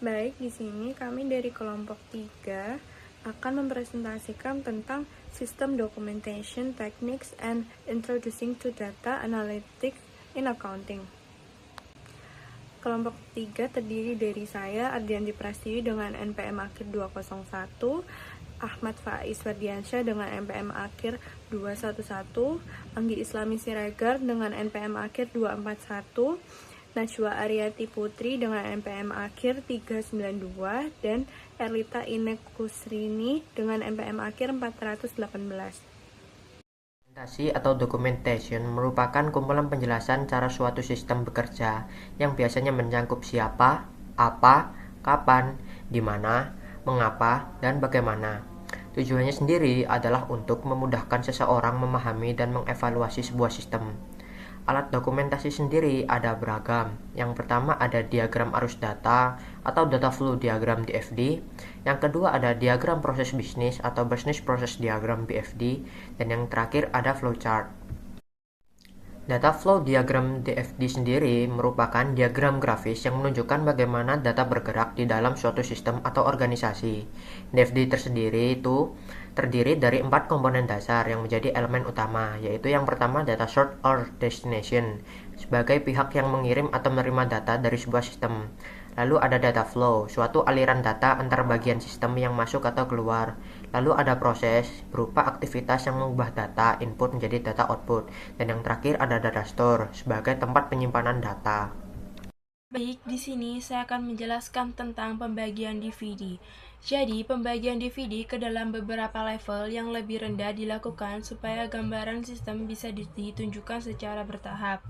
Baik, di sini kami dari kelompok 3 akan mempresentasikan tentang System Documentation Techniques and Introducing to Data Analytics in Accounting. Kelompok 3 terdiri dari saya, Ardianti Prastiwi dengan NPM akhir 201, Ahmad Faiz Ferdiansyah dengan NPM akhir 211, Anggi Islami Siregar dengan NPM akhir 241, Najwa Aryati Putri dengan NPM akhir 392, dan Erlita Inek Kusrini dengan NPM akhir 418. Dokumentasi atau documentation merupakan kumpulan penjelasan cara suatu sistem bekerja yang biasanya mencakup siapa, apa, kapan, di mana, mengapa, dan bagaimana. Tujuannya sendiri adalah untuk memudahkan seseorang memahami dan mengevaluasi sebuah sistem. Alat dokumentasi sendiri ada beragam. Yang pertama ada diagram arus data atau data flow diagram DFD. Yang kedua ada diagram proses bisnis atau business process diagram BFD. Dan yang terakhir ada flowchart. Data flow diagram DFD sendiri merupakan diagram grafis yang menunjukkan bagaimana data bergerak di dalam suatu sistem atau organisasi. DFD tersendiri itu terdiri dari 4 komponen dasar yang menjadi elemen utama, yaitu yang pertama data source or destination, sebagai pihak yang mengirim atau menerima data dari sebuah sistem. Lalu ada data flow, suatu aliran data antar bagian sistem yang masuk atau keluar. Lalu ada proses, berupa aktivitas yang mengubah data input menjadi data output. Dan yang terakhir ada data store, sebagai tempat penyimpanan data. Baik, di sini saya akan menjelaskan tentang pembagian DVD. Jadi, pembagian DVD ke dalam beberapa level yang lebih rendah dilakukan supaya gambaran sistem bisa ditunjukkan secara bertahap,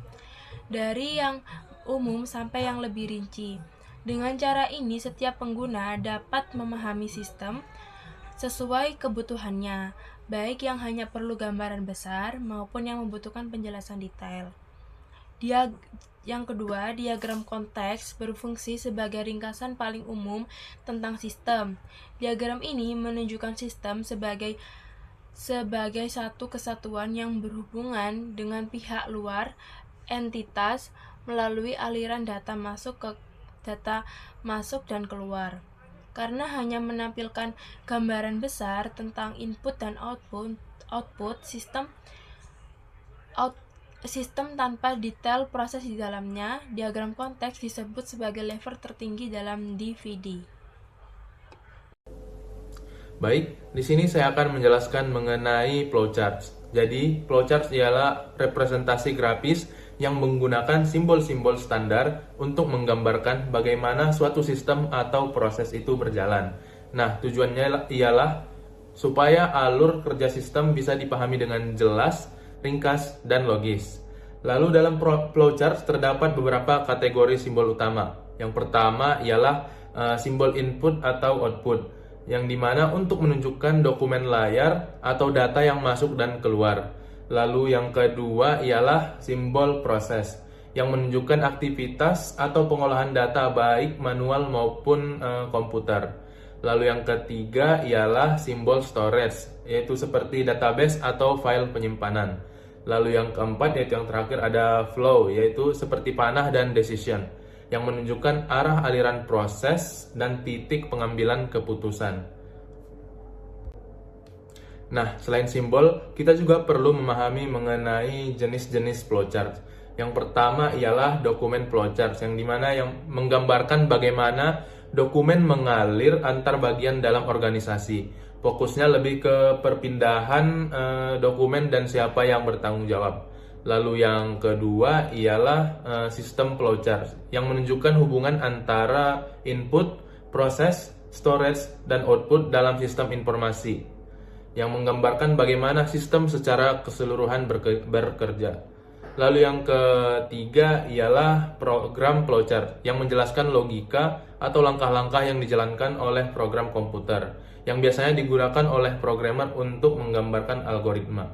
dari yang umum sampai yang lebih rinci. Dengan cara ini, setiap pengguna dapat memahami sistem sesuai kebutuhannya, baik yang hanya perlu gambaran besar maupun yang membutuhkan penjelasan detail. Yang kedua, diagram konteks berfungsi sebagai ringkasan paling umum tentang sistem. Diagram ini menunjukkan sistem sebagai satu kesatuan yang berhubungan dengan pihak luar, entitas, melalui aliran data masuk dan keluar. Karena hanya menampilkan gambaran besar tentang input dan output sistem tanpa detail proses di dalamnya, diagram konteks disebut sebagai level tertinggi dalam DVD. Baik, di sini saya akan menjelaskan mengenai flowcharts. Jadi, flowcharts ialah representasi grafis yang menggunakan simbol-simbol standar untuk menggambarkan bagaimana suatu sistem atau proses itu berjalan. Nah, tujuannya ialah supaya alur kerja sistem bisa dipahami dengan jelas, ringkas, dan logis. Lalu dalam flowchart terdapat beberapa kategori simbol utama. Yang pertama ialah simbol input atau output, yang dimana untuk menunjukkan dokumen layar atau data yang masuk dan keluar. Lalu yang kedua ialah simbol proses, yang menunjukkan aktivitas atau pengolahan data baik manual maupun komputer. Lalu yang ketiga ialah simbol storage, yaitu seperti database atau file penyimpanan. Lalu yang keempat, yaitu yang terakhir, ada flow, yaitu seperti panah dan decision, yang menunjukkan arah aliran proses dan titik pengambilan keputusan. Nah, selain simbol, kita juga perlu memahami mengenai jenis-jenis flowchart. Yang pertama ialah dokumen flowchart, yang dimana yang menggambarkan bagaimana dokumen mengalir antar bagian dalam organisasi. Fokusnya lebih ke perpindahan dokumen dan siapa yang bertanggung jawab. Lalu yang kedua ialah sistem flowchart, yang menunjukkan hubungan antara input, proses, storage, dan output dalam sistem informasi, yang menggambarkan bagaimana sistem secara keseluruhan bekerja. Lalu yang ketiga ialah program flowchart, yang menjelaskan logika atau langkah-langkah yang dijalankan oleh program komputer, yang biasanya digunakan oleh programmer untuk menggambarkan algoritma.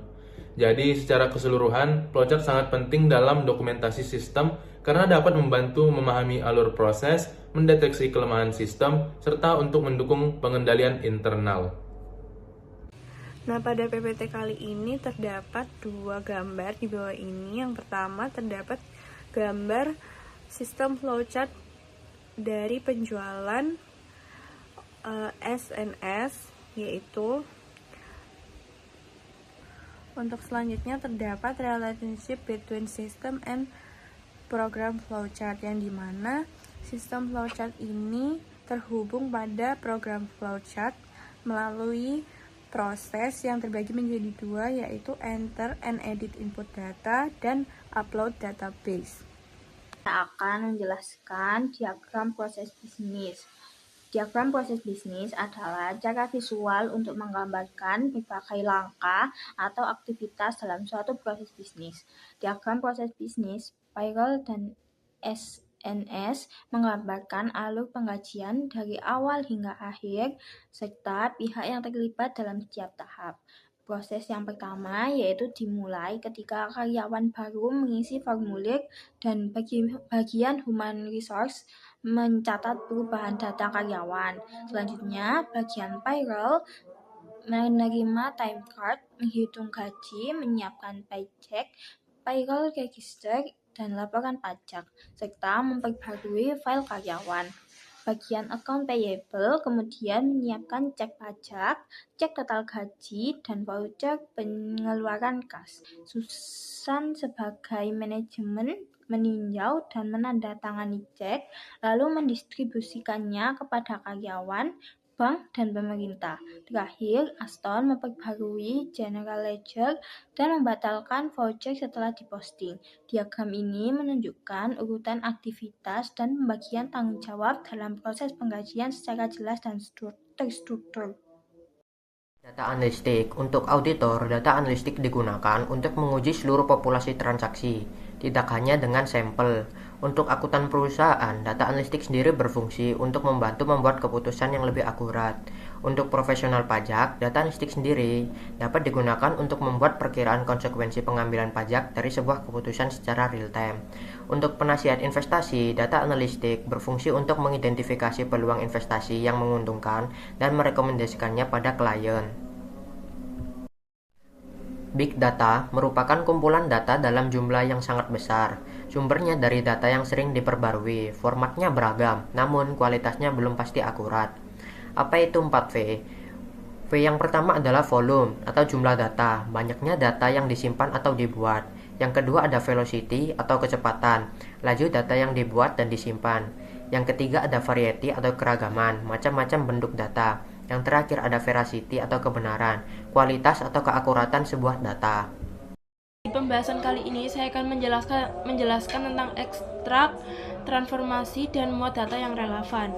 Jadi secara keseluruhan, flowchart sangat penting dalam dokumentasi sistem karena dapat membantu memahami alur proses, mendeteksi kelemahan sistem, serta untuk mendukung pengendalian internal. Nah, pada PPT kali ini terdapat 2 gambar di bawah ini. Yang pertama terdapat gambar sistem flowchart dari penjualan SNS, yaitu untuk selanjutnya terdapat relationship between system and program flowchart, yang dimana sistem flowchart ini terhubung pada program flowchart melalui proses yang terbagi menjadi dua, yaitu enter and edit input data dan upload database. Kita akan menjelaskan diagram proses bisnis. Diagram proses bisnis adalah cara visual untuk menggambarkan berbagai langkah atau aktivitas dalam suatu proses bisnis. Diagram proses bisnis, payroll dan SNS menggambarkan alur penggajian dari awal hingga akhir, serta pihak yang terlibat dalam setiap tahap. Proses yang pertama yaitu dimulai ketika karyawan baru mengisi formulir dan bagian human resource mencatat perubahan data karyawan. Selanjutnya, bagian payroll menerima time card, menghitung gaji, menyiapkan paycheck, payroll register, dan laporan pajak, serta memperbarui file karyawan. Bagian account payable kemudian menyiapkan cek pajak, cek total gaji, dan voucher pengeluaran kas. Susan sebagai manajemen meninjau dan menandatangani cek, lalu mendistribusikannya kepada karyawan, bank, dan pemerintah. Terakhir, Aston memperbarui general ledger dan membatalkan voucher setelah diposting. Diagram ini menunjukkan urutan aktivitas dan pembagian tanggung jawab dalam proses penggajian secara jelas dan terstruktur. Data analistik. Untuk auditor, data analistik digunakan untuk menguji seluruh populasi transaksi, tidak hanya dengan sampel. Untuk akuntan perusahaan, data analistik sendiri berfungsi untuk membantu membuat keputusan yang lebih akurat. Untuk profesional pajak, data analistik sendiri dapat digunakan untuk membuat perkiraan konsekuensi pengambilan pajak dari sebuah keputusan secara real time. Untuk penasihat investasi, data analistik berfungsi untuk mengidentifikasi peluang investasi yang menguntungkan dan merekomendasikannya pada klien. Big data merupakan kumpulan data dalam jumlah yang sangat besar. Sumbernya dari data yang sering diperbarui, formatnya beragam, namun kualitasnya belum pasti akurat. Apa itu 4V? V yang pertama adalah volume atau jumlah data, banyaknya data yang disimpan atau dibuat. Yang kedua ada velocity atau kecepatan, laju data yang dibuat dan disimpan. Yang ketiga ada variety atau keragaman, macam-macam bentuk data. Yang terakhir ada veracity atau kebenaran, kualitas atau keakuratan sebuah data. Di pembahasan kali ini saya akan menjelaskan tentang ekstrak, transformasi, dan memuat data yang relevan.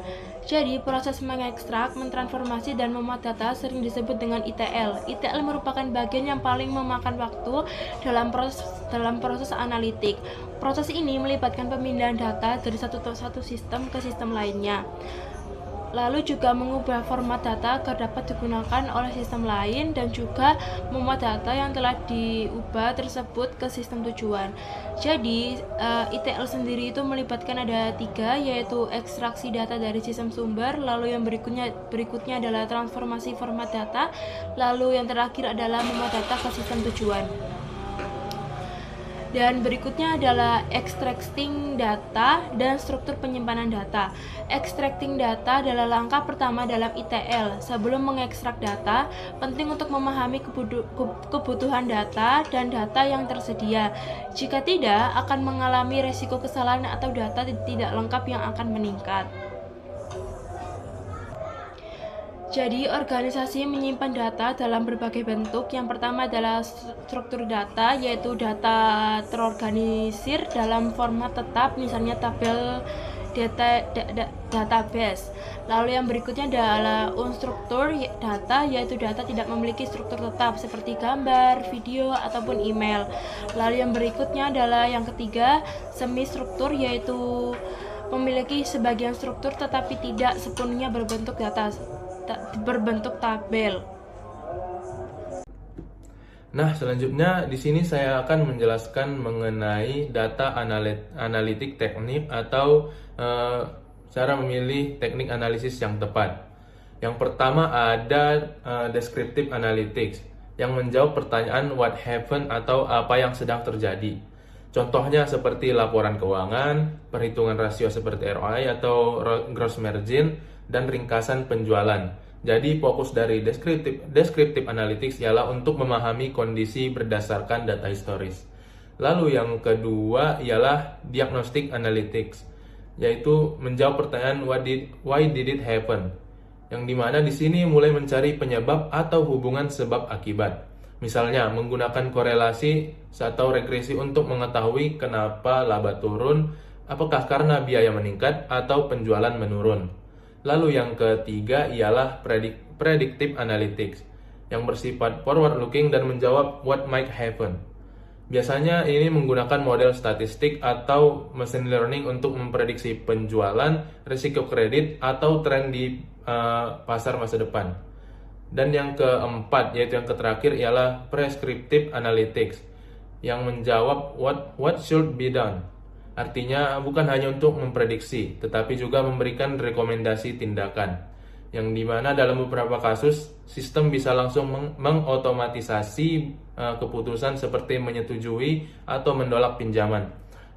Jadi, proses mengekstrak, mentransformasi, dan memuat data sering disebut dengan ETL. ETL merupakan bagian yang paling memakan waktu dalam proses analitik. Proses ini melibatkan pemindahan data dari satu sistem ke sistem lainnya. Lalu juga mengubah format data agar dapat digunakan oleh sistem lain, dan juga memuat data yang telah diubah tersebut ke sistem tujuan. Jadi ETL sendiri itu melibatkan ada 3, yaitu ekstraksi data dari sistem sumber, lalu yang berikutnya adalah transformasi format data, lalu yang terakhir adalah memuat data ke sistem tujuan. Dan berikutnya adalah extracting data dan struktur penyimpanan data. Extracting data adalah langkah pertama dalam ETL. Sebelum mengekstrak data, penting untuk memahami kebutuhan data dan data yang tersedia. Jika tidak, akan mengalami resiko kesalahan atau data tidak lengkap yang akan meningkat. Jadi, organisasi menyimpan data dalam berbagai bentuk. Yang pertama adalah struktur data, yaitu data terorganisir dalam format tetap, misalnya tabel database. Lalu yang berikutnya adalah unstruktur data, yaitu data tidak memiliki struktur tetap seperti gambar, video, ataupun email. Lalu yang berikutnya adalah yang ketiga, semi struktur, yaitu memiliki sebagian struktur tetapi tidak sepenuhnya berbentuk tabel. Nah, selanjutnya di sini saya akan menjelaskan mengenai data analitik teknik atau cara memilih teknik analisis yang tepat. Yang pertama ada descriptive analytics yang menjawab pertanyaan what happened atau apa yang sedang terjadi. Contohnya seperti laporan keuangan, perhitungan rasio seperti ROI atau gross margin, dan ringkasan penjualan. Jadi fokus dari descriptive analytics ialah untuk memahami kondisi berdasarkan data historis. Lalu yang kedua ialah diagnostic analytics, yaitu menjawab pertanyaan why did it happen, yang dimana di sini mulai mencari penyebab atau hubungan sebab akibat. Misalnya menggunakan korelasi atau regresi untuk mengetahui kenapa laba turun, apakah karena biaya meningkat atau penjualan menurun. Lalu yang ketiga ialah predictive analytics, yang bersifat forward looking dan menjawab what might happen. Biasanya ini menggunakan model statistik atau machine learning untuk memprediksi penjualan, risiko kredit, atau tren di pasar masa depan. Dan yang keempat, yaitu yang terakhir, ialah prescriptive analytics, yang menjawab what should be done. Artinya bukan hanya untuk memprediksi, tetapi juga memberikan rekomendasi tindakan, yang dimana dalam beberapa kasus sistem bisa langsung mengotomatisasi keputusan seperti menyetujui atau menolak pinjaman.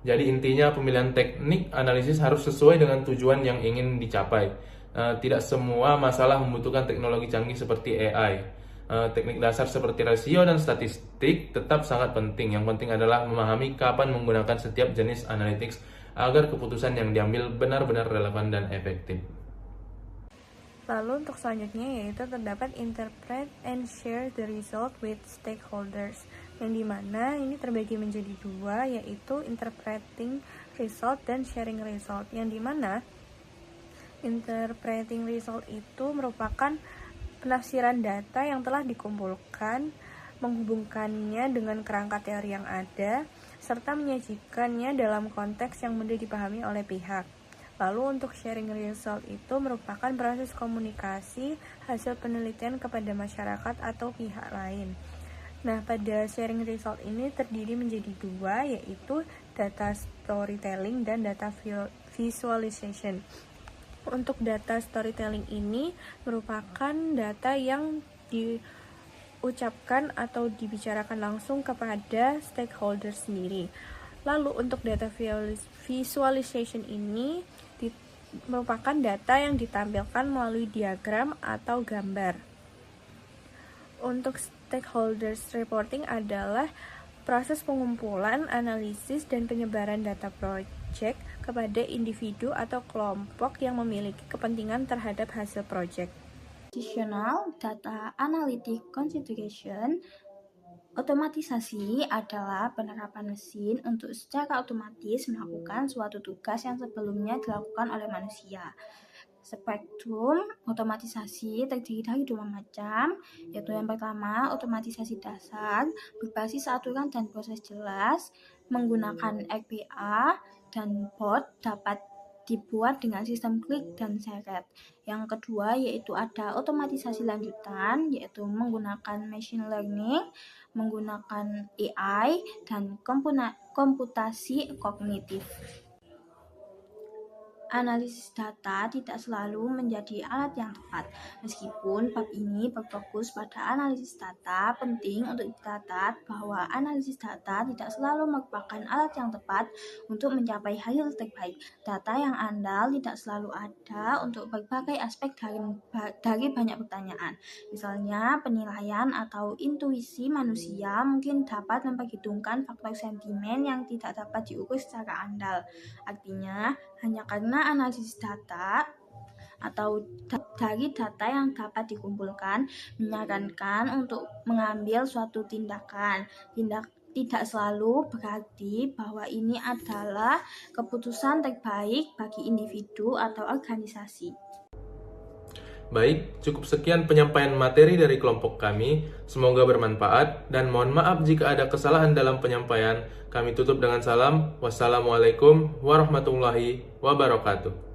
Jadi intinya pemilihan teknik analisis harus sesuai dengan tujuan yang ingin dicapai. Tidak semua masalah membutuhkan teknologi canggih seperti AI. Teknik dasar seperti rasio dan statistik tetap sangat penting. Yang penting adalah memahami kapan menggunakan setiap jenis analytics agar keputusan yang diambil benar-benar relevan dan efektif. Lalu untuk selanjutnya yaitu terdapat interpret and share the result with stakeholders, yang dimana ini terbagi menjadi dua, yaitu interpreting result dan sharing result, yang dimana interpreting result itu merupakan penafsiran data yang telah dikumpulkan, menghubungkannya dengan kerangka teori yang ada, serta menyajikannya dalam konteks yang mudah dipahami oleh pihak. Lalu untuk sharing result itu merupakan proses komunikasi hasil penelitian kepada masyarakat atau pihak lain. Nah, pada sharing result ini terdiri menjadi dua, yaitu data storytelling dan data visualization. Untuk data storytelling ini merupakan data yang diucapkan atau dibicarakan langsung kepada stakeholder sendiri. Lalu untuk data visualization ini merupakan data yang ditampilkan melalui diagram atau gambar. Untuk stakeholders reporting adalah proses pengumpulan, analisis, dan penyebaran data project kepada individu atau kelompok yang memiliki kepentingan terhadap hasil project. Additional data analytic consideration. Otomatisasi adalah penerapan mesin untuk secara otomatis melakukan suatu tugas yang sebelumnya dilakukan oleh manusia. Spektrum otomatisasi terdiri dari dua macam, yaitu yang pertama, otomatisasi dasar berbasis aturan dan proses jelas menggunakan RPA dan bot dapat dibuat dengan sistem klik dan seret. Yang kedua yaitu ada otomatisasi lanjutan, yaitu menggunakan machine learning, menggunakan AI, dan komputasi kognitif. Analisis data tidak selalu menjadi alat yang tepat. Meskipun bab ini berfokus pada analisis data, penting untuk dicatat bahwa analisis data tidak selalu merupakan alat yang tepat untuk mencapai hasil terbaik. Data yang andal tidak selalu ada untuk berbagai aspek dari banyak pertanyaan. Misalnya, penilaian atau intuisi manusia mungkin dapat memperhitungkan faktor sentimen yang tidak dapat diukur secara andal. Artinya, hanya karena analisis data atau dari data yang dapat dikumpulkan menyarankan untuk mengambil suatu tindakan. Tidak selalu berarti bahwa ini adalah keputusan terbaik bagi individu atau organisasi. Baik, cukup sekian penyampaian materi dari kelompok kami. Semoga bermanfaat dan mohon maaf jika ada kesalahan dalam penyampaian. Kami tutup dengan salam. Wassalamualaikum warahmatullahi wabarakatuh.